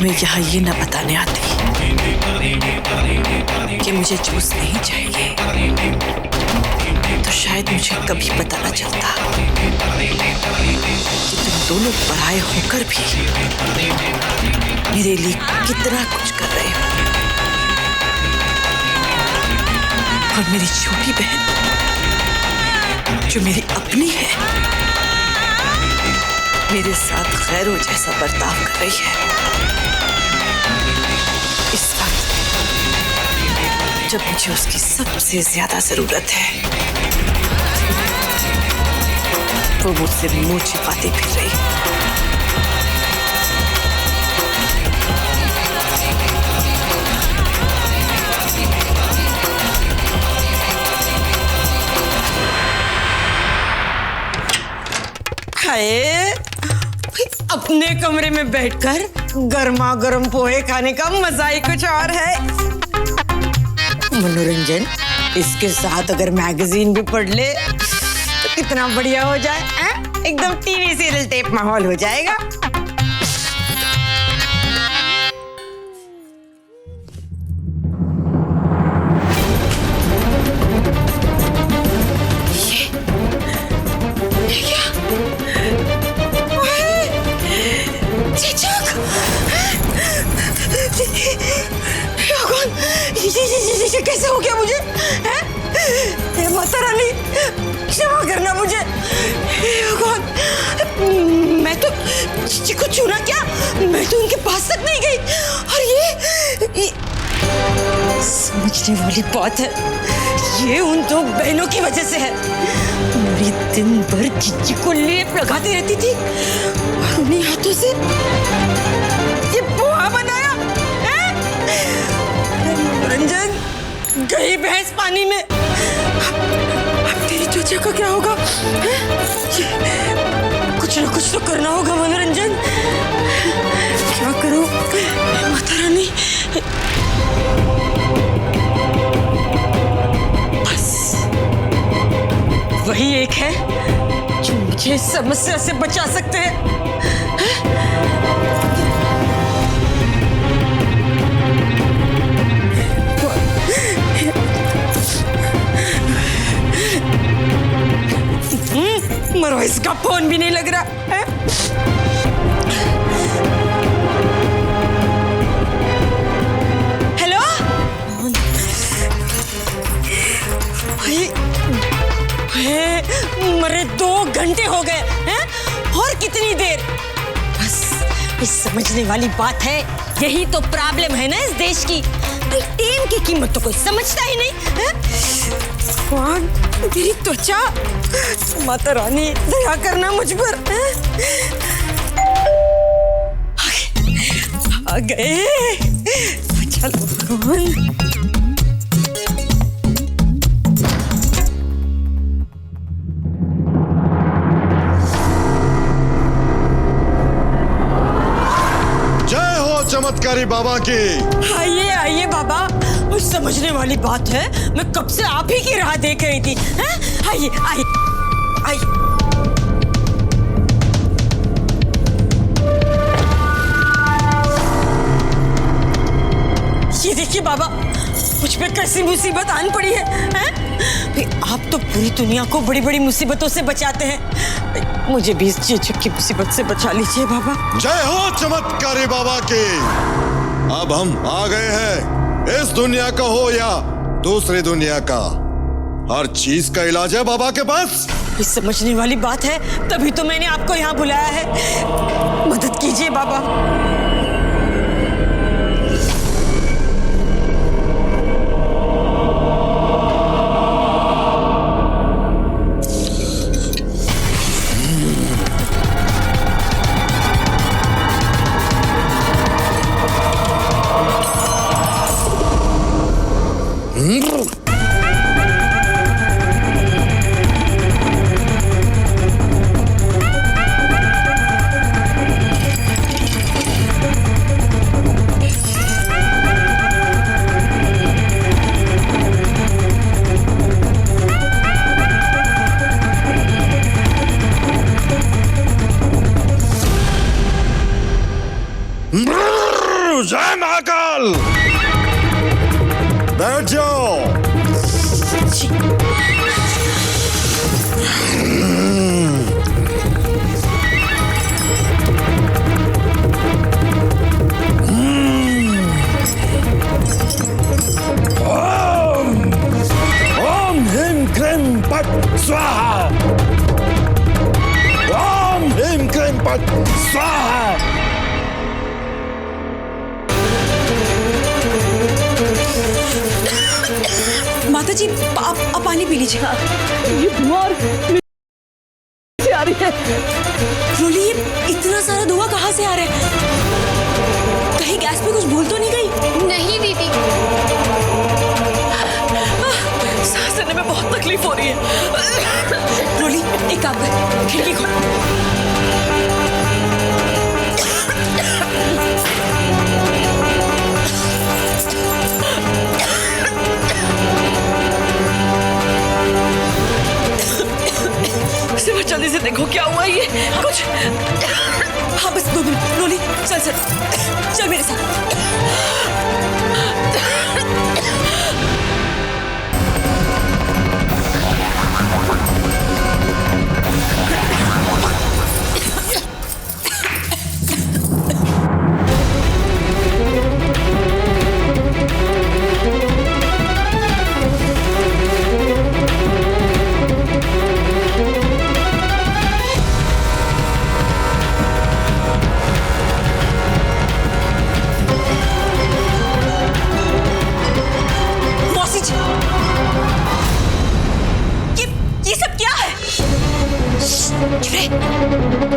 मैं यहाँ ये न बताने आती कि मुझे जूस नहीं चाहिए, तो शायद मुझे कभी पता न चलता कि तुम दोनों पराए होकर भी मेरे लिए कितना कुछ कर रहे हो। और मेरी छोटी बहन जो मेरी अपनी है, मेरे साथ गैरों जैसा बर्ताव कर रही है। इस वक्त जब मुझे उसकी सबसे ज्यादा जरूरत है, वो मुझसे मुंह छिपाते फिर रही। हाय, अपने कमरे में बैठकर गर्मा गर्म पोहे खाने का मजा ही कुछ और है। मनोरंजन इसके साथ अगर मैगजीन भी पढ़ ले तो कितना बढ़िया हो जाए। एकदम टीवी सीरियल टाइप माहौल हो जाएगा। ये कैसे हो गया मुझे? माता रानी क्षमा करना मुझे। भगवान, मैं तो चीची को छूना क्या? मैं तो उनके पास तक नहीं गई। और ये समझने वाली बात है, ये उन दो बहनों की वजह से है। मेरी दिन भर चीची को लेप लगाती रहती थी और उन्हीं हाथों से ये पोहा बनाया। मनोरंजन, गई भैंस पानी में। अब तेरी त्वचा का क्या होगा? कुछ ना कुछ तो करना होगा मनोरंजन। क्या करूं माता रानी? बस वही एक है जो मुझे इस समस्या से बचा सकते हैं। मरो, इसका फोन भी नहीं लग रहा है। हेलो, मरे 2 घंटे हो गए हैं। और कितनी देर? बस ये समझने वाली बात है, यही तो प्रॉब्लम है ना इस देश की। टाइम की कीमत तो कोई समझता ही नहीं है। भगवान, तेरी त्वचा, माता रानी दया करना मुझ पर। आ गए, चलो भगवान। जय हो चमत्कारी बाबा की। आइए आइए बाबा, कुछ समझने वाली बात है, मैं कब से आप ही की राह देख रही थी। आइए आइए आइए। ये देखिए बाबा, मुझ पे कैसी मुसीबत आन पड़ी है। आप तो पूरी दुनिया को बड़ी बड़ी मुसीबतों से बचाते हैं, मुझे भी इस चीज की मुसीबत से बचा लीजिए बाबा। जय हो चमत्कारी बाबा की। अब हम आ गए हैं। इस दुनिया का हो या दूसरी दुनिया का, हर चीज का इलाज है बाबा के पास। ये समझने वाली बात है, तभी तो मैंने आपको यहाँ बुलाया है। मदद कीजिए बाबा। जय महाकाल। बैठ जाओ। ओम ह्रीं क्लीं पट स्वाहा। ओम ह्रीं क्लीं पट स्वाहा। माता जी आप पानी पी लीजिए। ये धुआं से आ रही है। रोली, ये इतना सारा धुआं कहाँ से आ रहा है? कहीं गैस पे कुछ भूल तो नहीं गई? नहीं दीदी, सांस लेने में बहुत तकलीफ हो रही है। रोली, एक काम कर, खिड़की खोल। सिर्फ जल्दी से देखो क्या हुआ ये कुछ। हाँ बस 2 मिनट। रोली चल चल चल मेरे साथ।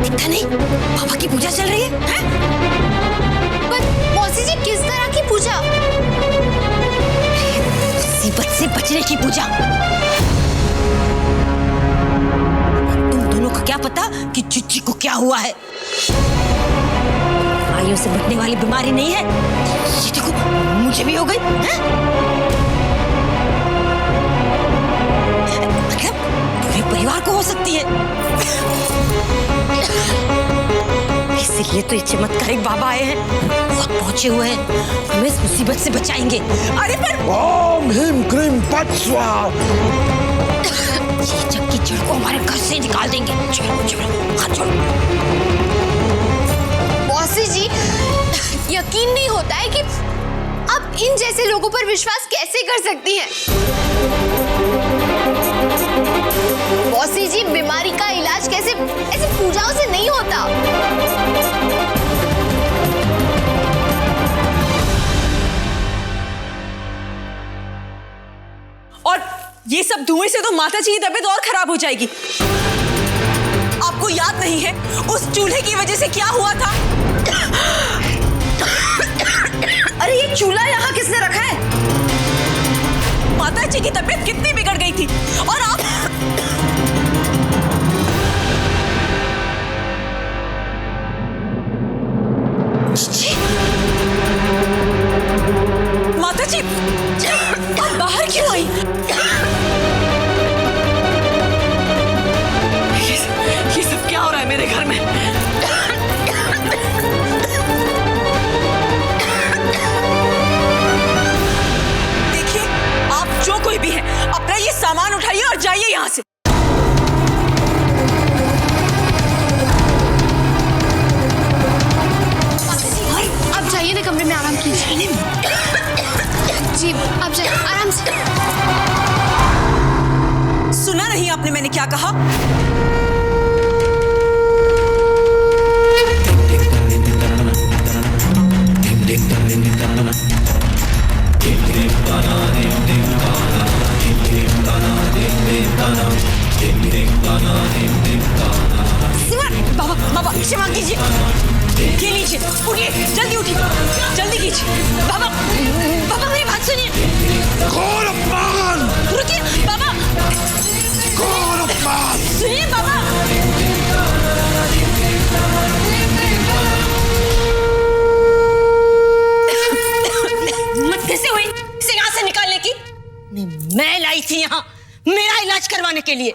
दिखता नहीं बाबा की पूजा चल रही है, हैं? पर मौसी जी किस तरह की पूजा? मुसीबत से बचने की पूजा। तुम दोनों को क्या पता कि चुच्ची को क्या हुआ है? आयु से बचने वाली बीमारी नहीं है। ये देखो मुझे भी हो गई, हैं? मतलब पूरे परिवार को हो सकती है। इसीलिए तो ये चमत्कारिक बाबा आए हैं, बहुत पहुंचे हुए हैं, हमें इस मुसीबत से बचाएंगे। अरे पर ओम ह्रीं क्लीं पट स्वाहा। ये जग की जड़ को हमारे घर से निकाल देंगे। चलो चलो हाथ छोड़ो। मौसी जी, यकीन नहीं होता है कि आप इन जैसे लोगों पर विश्वास कैसे कर सकती हैं। मौसी जी, बीमारी का इलाज कैसे ऐसे पूजाओं से नहीं होता। और ये सब धुएं से तो माता जी की तबीयत और खराब हो जाएगी। आपको याद नहीं है उस चूल्हे की वजह से क्या हुआ था? अरे ये चूल्हा यहाँ किसने रखा है? माता जी की तबीयत कितनी बिगड़ गई थी और आप माता जी आप बाहर क्यों आई? ये सब क्या हो रहा है मेरे घर में? देखिए आप जो कोई भी है अपना ये सामान उठाइए और जाइए यहाँ से। आप जाइए ना, कमरे में आराम कीजिए। जी आप जाइए आराम से। सुना नहीं आपने मैंने क्या कहा? बाबा बाबा क्षमा कीजिए। ये लीजिए, उठिए, जल्दी उठिए, जल्दी कीजिए। बाबा बाबा मेरी बात सुनिए। घोर अपमान। रुकिए बाबा, घोर अपमान। सुनिए बाबा। हिम्मत कैसे हुई इसे यहाँ से निकालने की? मैं लाई थी यहाँ मेरा इलाज करवाने के लिए।